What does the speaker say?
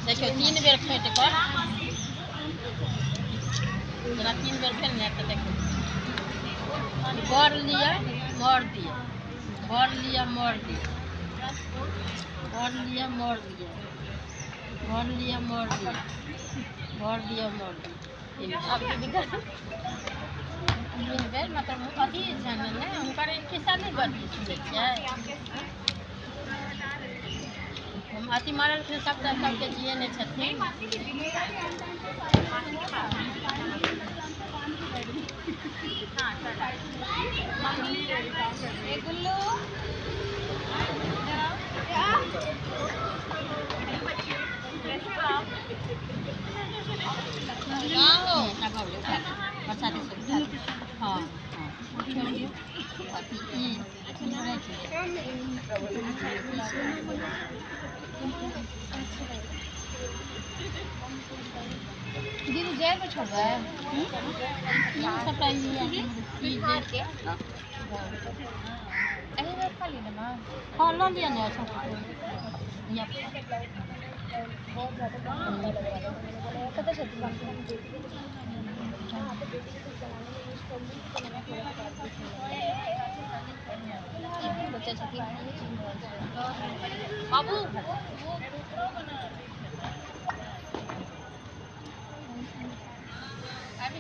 देखियो 3 बेर फेंट कर जरा 3 बेर फेंटने तो देखो बर लिया मोड़ दिया बर लिया मोड़ दिया बर लिया मोड़ दिया बर लिया मोड़ दिया बर दिया मोड़ दिया अब तीन बेर मतलब अथी छन ने हुनकर खिस्सा नहीं बदली सुनै छियै हम अथी मारल के सबके जिए नहीं छथिन गुल्लू हाँ दीदी जेल में छोड़ रहा है खा ली ना हाँ ला लिया ना सब बाबू अभी